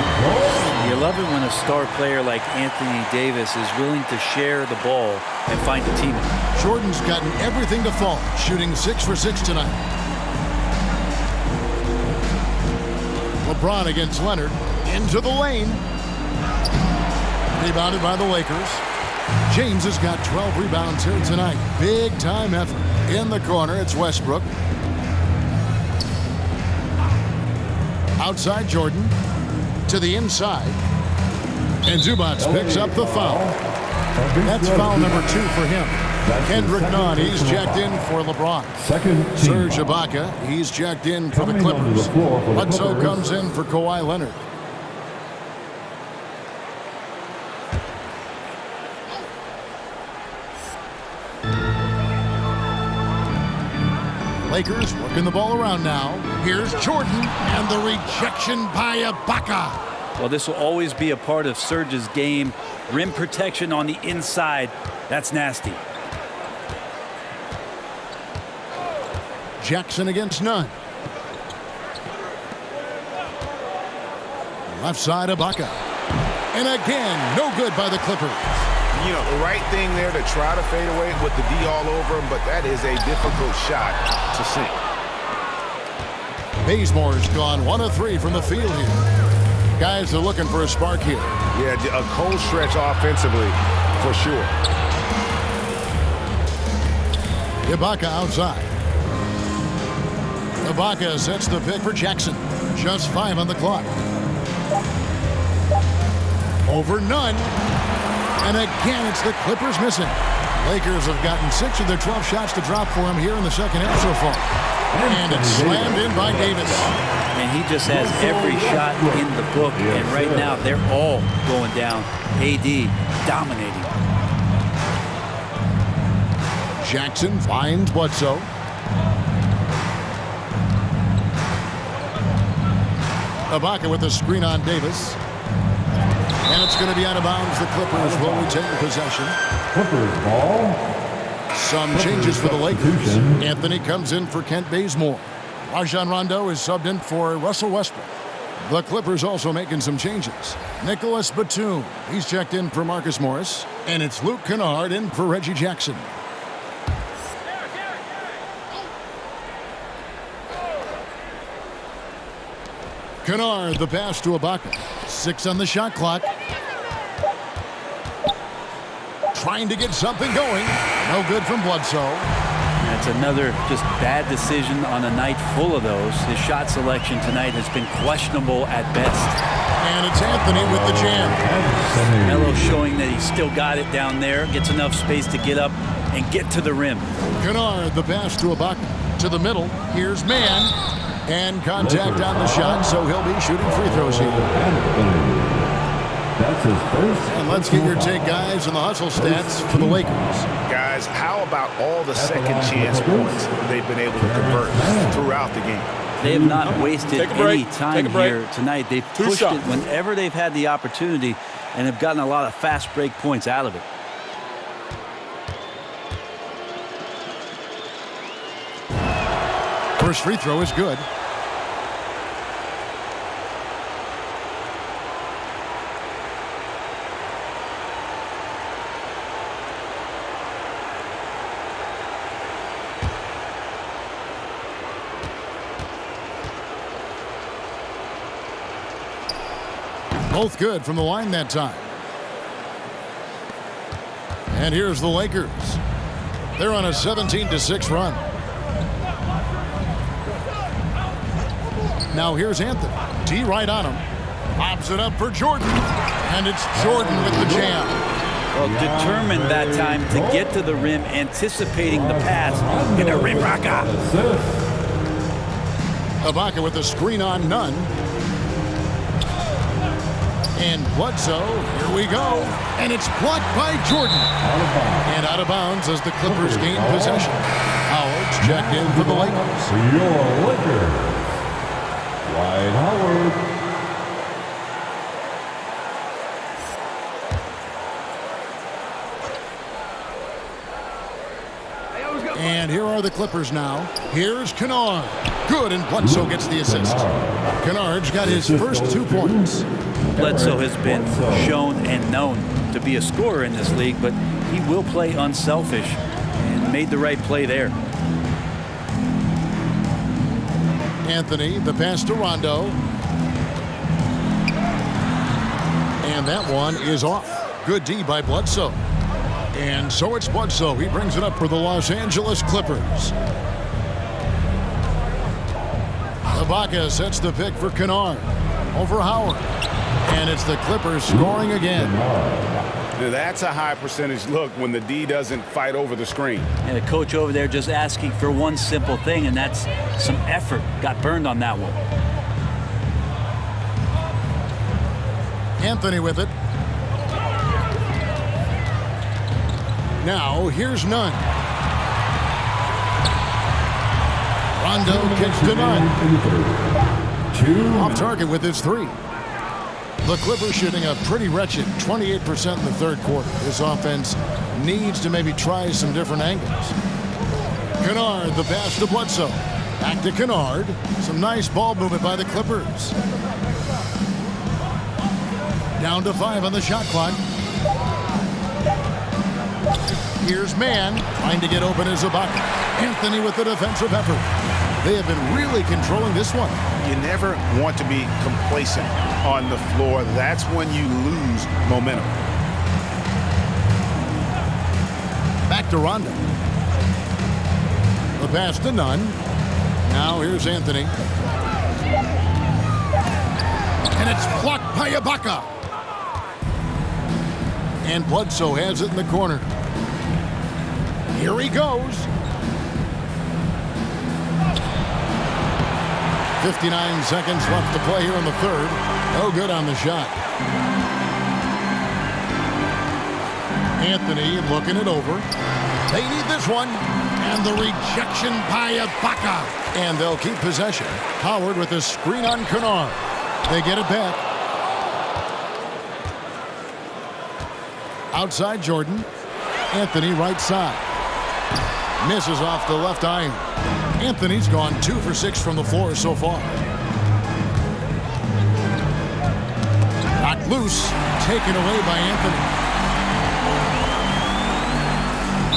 You love it when a star player like Anthony Davis is willing to share the ball and find a teammate. Jordan's gotten everything to fall, shooting 6 for 6 tonight. LeBron against Leonard, into the lane. Rebounded by the Lakers. James has got 12 rebounds here tonight. Big time effort. In the corner, it's Westbrook. Outside Jordan. To the inside. And Zubac picks up the foul. That's foul number 2 for him. Kendrick Nunn, he's checked in for LeBron. Serge Ibaka, he's checked in for the Clippers. Bledsoe comes in for Kawhi Leonard. Lakers working the ball around now. Here's Jordan, and the rejection by Ibaka. Well, this will always be a part of Serge's game. Rim protection on the inside. That's nasty. Jackson against Nunn. Left side, Ibaka. And again, no good by the Clippers. You know, the right thing there to try to fade away with the D all over him, but that is a difficult shot to sink. Bazemore's gone 1 of 3 from the field here. Guys are looking for a spark here. Yeah, a cold stretch offensively, for sure. Ibaka outside. Ibaka sets the pick for Jackson. Just 5 on the clock. Over Nunn. And again, it's the Clippers missing. Lakers have gotten 6 of their 12 shots to drop for him here in the second half so far. And it's slammed in by Davis. And he just has every shot in the book. And right now, they're all going down. AD dominating. Jackson finds Bledsoe. Ibaka with the screen on Davis. And it's going to be out of bounds. The Clippers will retain possession. Clippers ball. Some changes for the Lakers. Anthony comes in for Kent Bazemore. Rajon Rondo is subbed in for Russell Westbrook. The Clippers also making some changes. Nicholas Batum, he's checked in for Marcus Morris. And it's Luke Kennard in for Reggie Jackson. Kennard, the pass to Ibaka. 6 on the shot clock. Trying to get something going. No good from Bledsoe. That's another just bad decision on a night full of those. His shot selection tonight has been questionable at best. And it's Anthony with the jam. Melo showing that he's still got it down there. Gets enough space to get up and get to the rim. Kennard, the pass to Ibaka. To the middle. Here's Mann. And contact on the shot, so he'll be shooting free throws here. That's his first. And let's get your take, guys, on the hustle stats for the Lakers. Guys, how about all the second chance points they've been able to convert throughout the game? They have not wasted any time here tonight. They've pushed it whenever they've had the opportunity and have gotten a lot of fast break points out of it. First free throw is good. Both good from the line that time. And here's the Lakers. They're on a 17-6 run. Now here's Anthony. D right on him. Pops it up for Jordan. And it's Jordan with the jam. Well, determined that time to get to the rim, anticipating the pass, and a rim rocker. Ibaka with the screen on Nunn. And Bledsoe, here we go. And it's blocked by Jordan. And out of bounds as the Clippers gain possession. Howard's checked in for the Lakers. Your Lakers. Dwight Howard. And here are are the Clippers now. Here's Kennard. Good, and Bledsoe gets the assist. Kennard's got his first 2 points. Bledsoe has been shown and known to be a scorer in this league, but he will play unselfish and made the right play there. Anthony, the pass to Rondo. And that one is off. Good D by Bledsoe. And so it's Bledsoe. He brings it up for the Los Angeles Clippers. Ibaka sets the pick for Kennard. Over Howard. And it's the Clippers scoring again. That's a high percentage look when the D doesn't fight over the screen. And the coach over there just asking for one simple thing, and that's some effort. Got burned on that one. Anthony with it. Now, here's Nunn. Rondo kicks to Nunn. Off target with his 3. The Clippers shooting a pretty wretched 28% in the third quarter. This offense needs to maybe try some different angles. Kennard, the pass to Bledsoe. Back to Kennard. Some nice ball movement by the Clippers. Down to 5 on the shot clock. Here's Mann, trying to get open as Ibaka. Anthony with the defensive effort. They have been really controlling this one. You never want to be complacent on the floor. That's when you lose momentum. Back to Rondo. The pass to Nunn. Now here's Anthony. And it's blocked by Ibaka. And Bledsoe has it in the corner. Here he goes. 59 seconds left to play here in the third. No good on the shot. Anthony looking it over. They need this one. And the rejection by Ibaka. And they'll keep possession. Howard with a screen on Kennard. They get it back. Outside Jordan. Anthony right side. Misses off the left iron. Anthony's gone 2 for 6 from the floor so far. Knocked loose. Taken away by Anthony.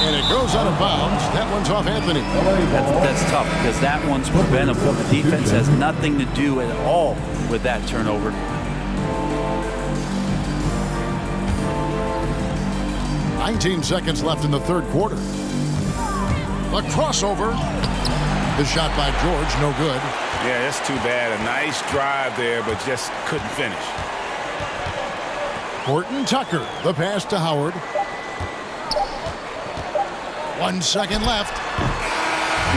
And it goes out of bounds. That one's off Anthony. That's tough because that one's preventable. The defense has nothing to do at all with that turnover. "19 seconds left in the third quarter. A crossover. The shot by George, no good. Yeah, that's too bad. A nice drive there, but just couldn't finish. Horton Tucker, the pass to Howard. 1 second left.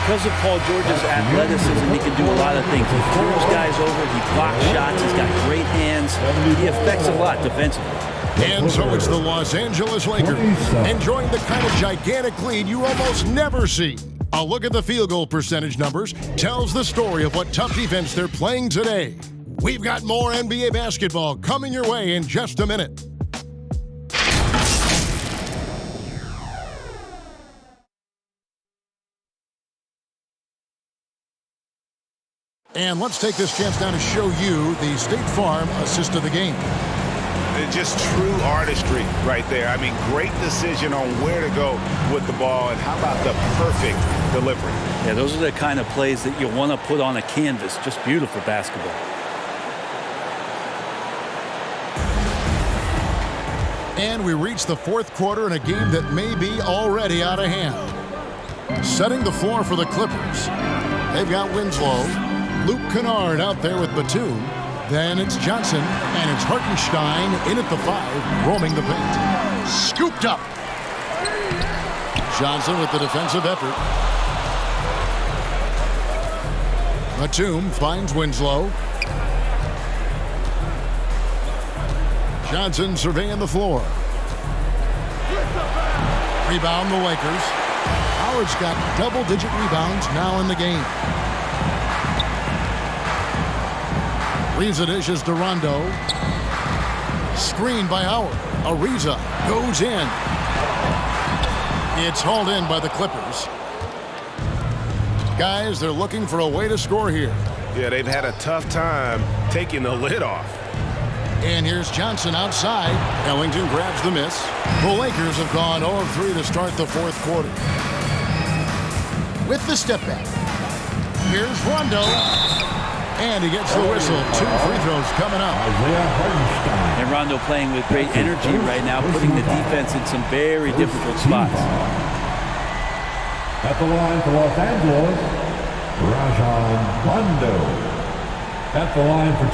Because of Paul George's athleticism, he can do a lot of things. He throws guys over, he blocks shots, he's got great hands. He affects a lot defensively. And so it's the Los Angeles Lakers enjoying the kind of gigantic lead you almost never see. A look at the field goal percentage numbers tells the story of what tough defense they're playing today. We've got more NBA basketball coming your way in just a minute. And let's take this chance now to show you the State Farm assist of the game. It's just true artistry right there. I mean, great decision on where to go with the ball, and how about the perfect delivery? Yeah, those are the kind of plays that you want to put on a canvas. Just beautiful basketball. And we reach the fourth quarter in a game that may be already out of hand. Setting the floor for the Clippers. They've got Winslow. Luke Kennard out there with Batum. Then it's Johnson, and it's Hartenstein in at the 5, roaming the paint. Scooped up. Johnson with the defensive effort. Batum finds Winslow. Johnson surveying the floor. Rebound the Lakers. Howard's got double-digit rebounds now in the game. Ariza dishes to Rondo. Screened by Howard. Ariza goes in. It's hauled in by the Clippers. Guys, they're looking for a way to score here. Yeah, they've had a tough time taking the lid off. And here's Johnson outside. Ellington grabs the miss. The Lakers have gone 0 of 3 to start the fourth quarter. With the step back. Here's Rondo. And he gets the whistle. 2 free throws coming up. And Rondo playing with great energy right now, putting the defense in some very difficult spots. At the line for Los Angeles, Rajon Rondo. At the line for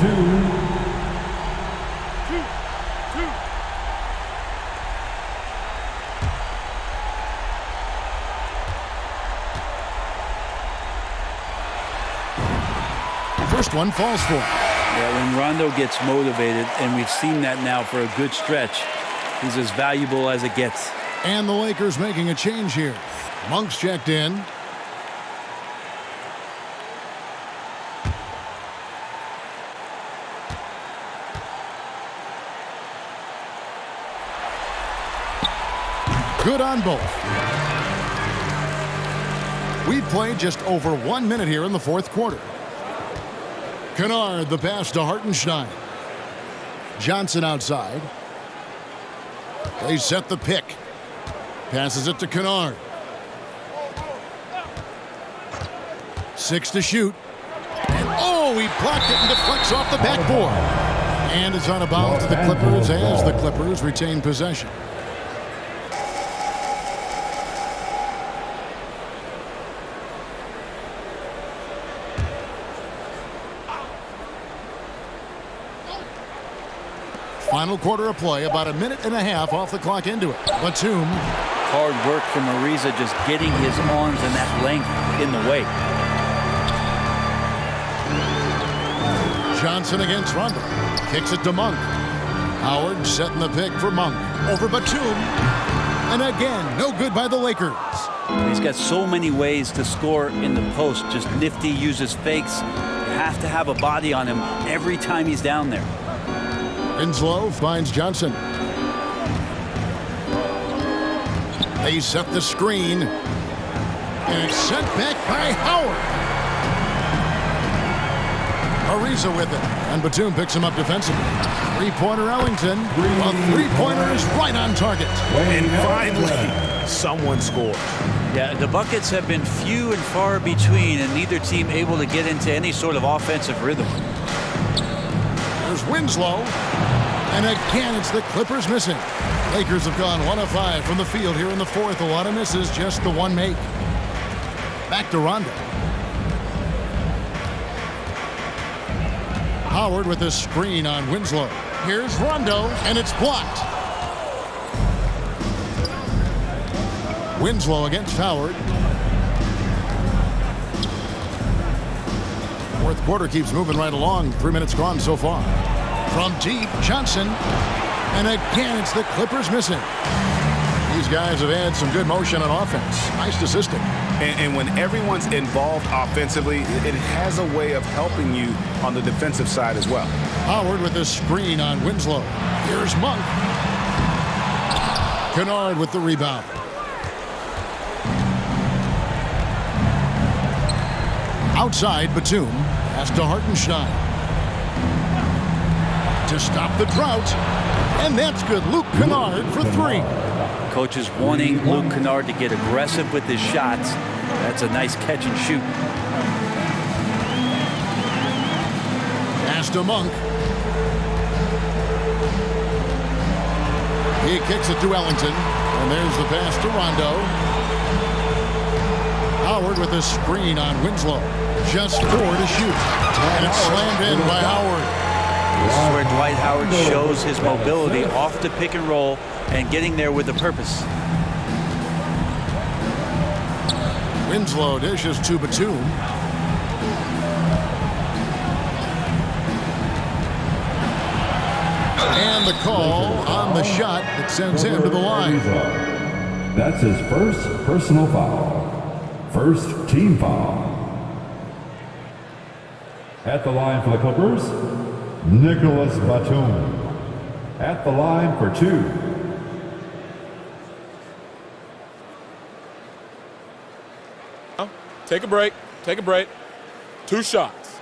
2. First one falls for him. Yeah, when Rondo gets motivated, and we've seen that now for a good stretch, he's as valuable as it gets. And the Lakers making a change here. Monk's checked in. Good on both. We've played just over 1 minute here in the fourth quarter. Kennard, the pass to Hartenstein. Johnson outside. They set the pick. Passes it to Kennard. 6 to shoot. And oh, he blocked it and deflects off the backboard. And it's out of bounds to the Clippers as the Clippers retain possession. Final quarter of play, about a minute and a half off the clock into it. Batum. Hard work from Ariza, just getting his arms and that length in the way. Johnson against Rondo. Kicks it to Monk. Howard setting the pick for Monk. Over Batum. And again, no good by the Lakers. He's got so many ways to score in the post. Just nifty, uses fakes. You have to have a body on him every time he's down there. Winslow finds Johnson. They set the screen. And it's sent back by Howard. Ariza with it. And Batum picks him up defensively. Three-pointer Ellington. A three-pointer is right on target. And finally, someone scored. Yeah, the buckets have been few and far between, and neither team able to get into any sort of offensive rhythm. There's Winslow. And again, it's the Clippers missing. Lakers have gone 1 of 5 from the field here in the fourth. A lot of misses, just the one make. Back to Rondo. Howard with a screen on Winslow. Here's Rondo, and it's blocked. Winslow against Howard. Fourth quarter keeps moving right along. 3 minutes gone so far. From deep, Johnson. And again, it's the Clippers missing. These guys have had some good motion on offense. Nice assisting. And when everyone's involved offensively, it has a way of helping you on the defensive side as well. Howard with a screen on Winslow. Here's Monk. Kennard with the rebound. Outside, Batum. Pass to Hartenstein. To stop the drought. And that's good. Luke Kennard for 3. Coach is wanting Luke Kennard to get aggressive with his shots. That's a nice catch and shoot. Pass to Monk. He kicks it to Ellington. And there's the pass to Rondo. Howard with a screen on Winslow. Just 4 to shoot. And it's slammed in by Howard. This is where Dwight Howard shows his mobility off the pick and roll and getting there with a purpose. Winslow dishes to Batum. And the call on the shot that sends him to the line. That's his first personal foul. First team foul. At the line for the Clippers, Nicholas Batum. At the line for 2. Take a break. Take a break. 2 shots.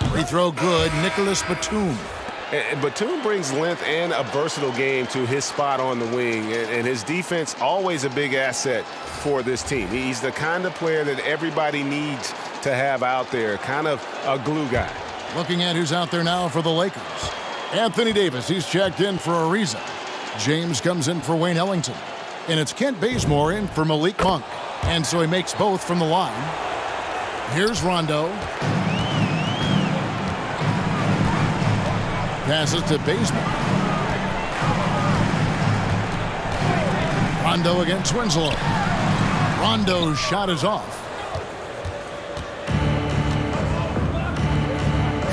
Free throw good, Nicholas Batum. And Batum brings length and a versatile game to his spot on the wing, and his defense always a big asset for this team. He's the kind of player that everybody needs to have out there, kind of a glue guy. Looking at who's out there now for the Lakers. Anthony Davis, he's checked in for Ariza. James comes in for Wayne Ellington. And it's Kent Bazemore in for Malik Monk. And so he makes both from the line. Here's Rondo. Passes to Bazemore. Rondo against Winslow. Rondo's shot is off.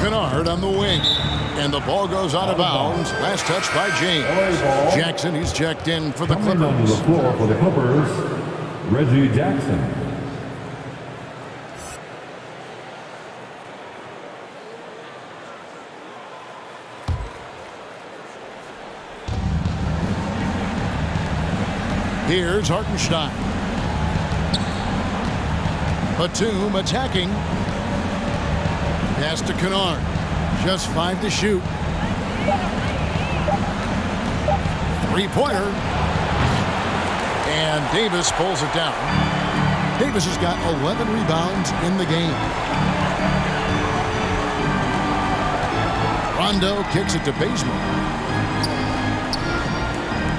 Kennard on the wing. And the ball goes out of bounds. Last touch by James. Jackson, he's checked in for the Clippers. Coming onto the floor for the Clippers, Reggie Jackson. Here's Hartenstein. Batum attacking. Pass to Kennard. Just 5 to shoot. Three-pointer. And Davis pulls it down. Davis has got 11 rebounds in the game. Rondo kicks it to Bazemore.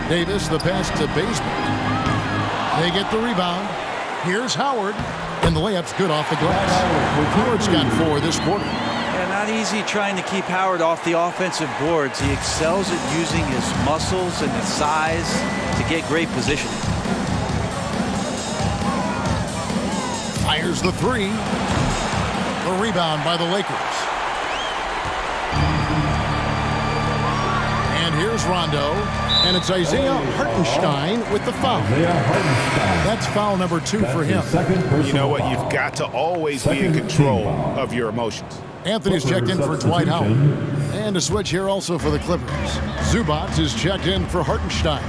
Davis, the pass to Bazemore. They get the rebound. Here's Howard. And the layup's good off the glass. Howard's got 4 this quarter. Yeah, not easy trying to keep Howard off the offensive boards. He excels at using his muscles and his size to get great positioning. Fires the 3. The rebound by the Lakers. And here's Rondo. And it's Isaiah Hartenstein with the foul. That's foul number 2 for him. You know what? You've got to always be in control of your emotions. Anthony's checked in for Dwight Howard. And a switch here also for the Clippers. Zubac is checked in for Hartenstein.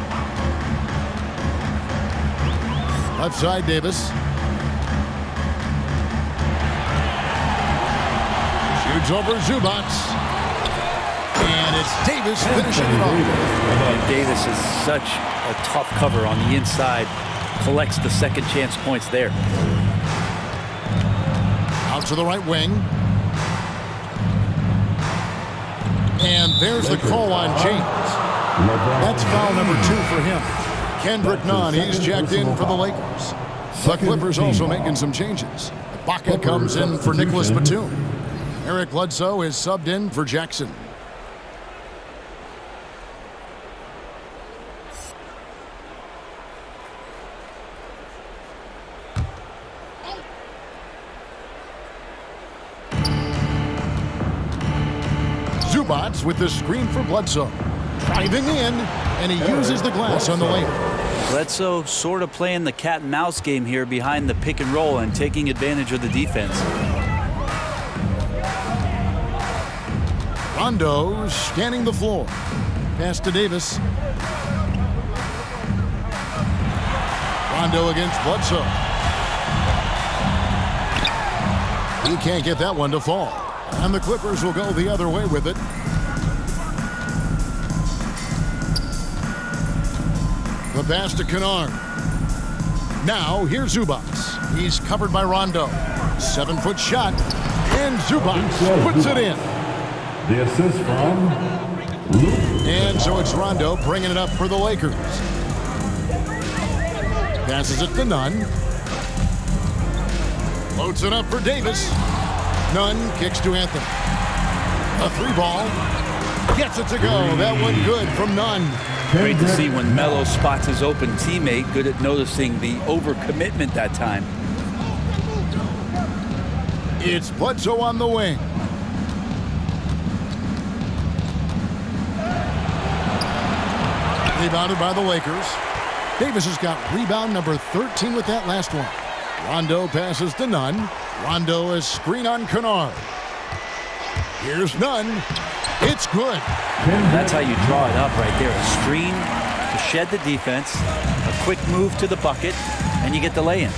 Left side, Davis. Shoots over Zubac. And it's Davis finishing it off. And Davis is such a tough cover on the inside. Collects the second chance points there. Out to the right wing. And there's the call on James. That's foul number 2 for him. Kendrick Nunn, he's checked in for the Lakers. The Clippers also making some changes. Baca comes in for Nicholas Batum. Eric Bledsoe is subbed in for Jackson. Zubac with the screen for Bledsoe. Driving in, and he uses the glass on the lane. Bledsoe sort of playing the cat and mouse game here behind the pick and roll and taking advantage of the defense. Rondo scanning the floor. Pass to Davis. Rondo against Bledsoe. He can't get that one to fall. And the Clippers will go the other way with it. The pass to Kennard. Now here's Zubac. He's covered by Rondo. 7-foot shot. And Zubac puts it in. The assist from Luka. And so it's Rondo bringing it up for the Lakers. Passes it to Nunn. Loads it up for Davis. Nunn kicks to Anthony. A 3-ball. Gets it to go. That one good from Nunn. Great to see when Melo spots his open teammate. Good at noticing the overcommitment that time. It's Bledsoe on the wing. Rebounded by the Lakers. Davis has got rebound number 13 with that last one. Rondo passes to Nunn. Rondo is screen on Kennard. Here's none. It's good. That's how you draw it up right there. A screen to shed the defense, a quick move to the bucket, and you get the lay-in.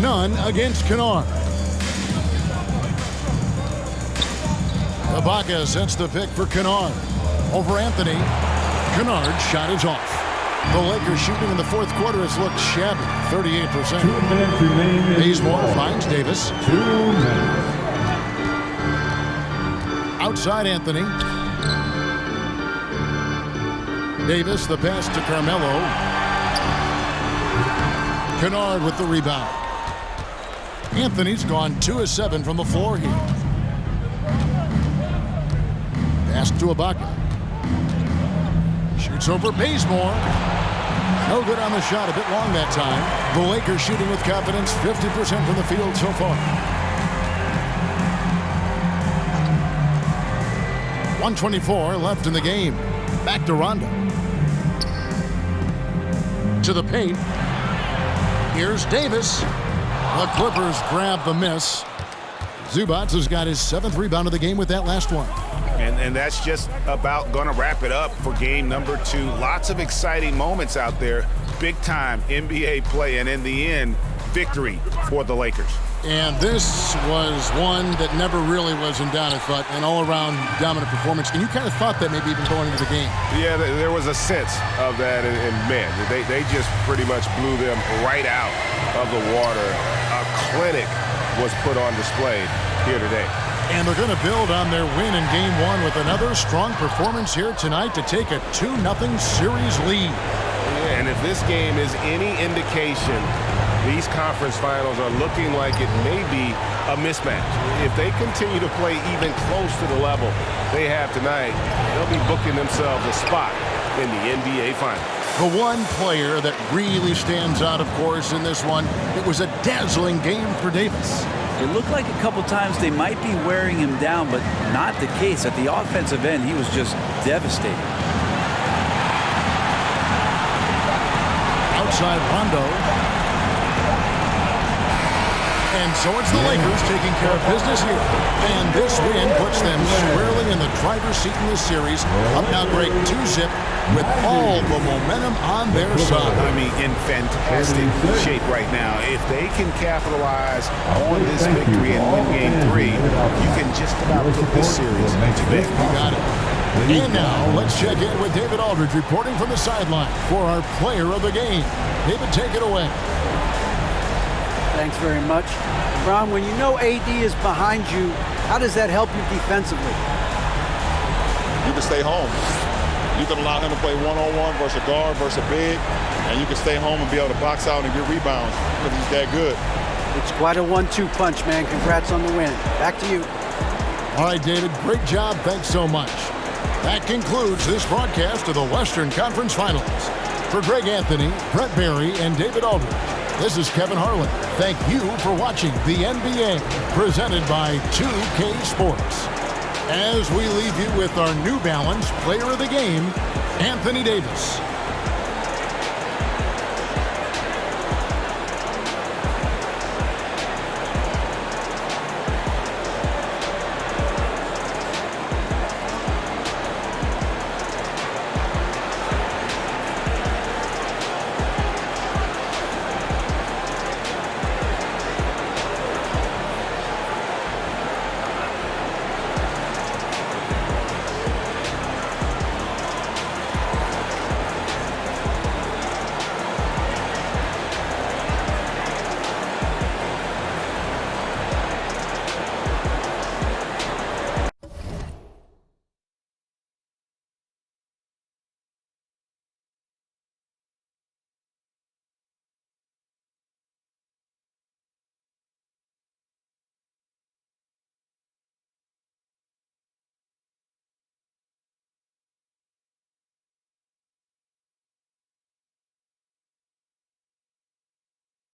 None against Kennard. Ibaka sets the pick for Kennard. Over Anthony. Kennard's shot is off. The Lakers shooting in the fourth quarter has looked shabby, 38%. 2 minutes remaining. Bazemore finds Davis. 2 minutes. Outside Anthony. Davis, the pass to Carmelo. Kennard with the rebound. Anthony's gone 2 of 7 from the floor here. Pass to Ibaka. Shoots over Bazemore. No good on the shot, a bit long that time. The Lakers shooting with confidence, 50% from the field so far. 1:24 left in the game. Back to Rondo. To the paint. Here's Davis. The Clippers grab the miss. Zubac has got his 7th rebound of the game with that last one. And that's just about going to wrap it up for game number 2. Lots of exciting moments out there. Big-time NBA play, and in the end, victory for the Lakers. And this was one that never really was in doubt, I thought, an all-around dominant performance. And you kind of thought that maybe even going into the game. Yeah, there was a sense of that, and man, they just pretty much blew them right out of the water. A clinic was put on display here today. And they're going to build on their win in Game 1 with another strong performance here tonight to take a 2-0 series lead. Yeah, and if this game is any indication, these conference finals are looking like it may be a mismatch. If they continue to play even close to the level they have tonight, they'll be booking themselves a spot in the NBA Finals. The one player that really stands out, of course, in this one, it was a dazzling game for Davis. It looked like a couple times they might be wearing him down, but not the case. At the offensive end, he was just devastating. Outside Rondo. And so it's the Lakers taking care of business here. And this win puts them squarely in the driver's seat in this series. Up now great 2-0 with all the momentum on their side. I mean, in fantastic shape right now. If they can capitalize on this victory and win Game 3, you can just about put this series to bed. You got it. And now, let's check in with David Aldridge reporting from the sideline for our player of the game. David, take it away. Thanks very much. Ron, when you know AD is behind you, how does that help you defensively? You can stay home. You can allow him to play one-on-one versus a guard versus a big, and you can stay home and be able to box out and get rebounds because he's that good. It's quite a 1-2 punch, man. Congrats on the win. Back to you. All right, David, great job. Thanks so much. That concludes this broadcast of the Western Conference Finals. For Greg Anthony, Brett Barry, and David Aldridge, this is Kevin Harlan. Thank you for watching the NBA, presented by 2K Sports. As we leave you with our New Balance Player of the Game, Anthony Davis.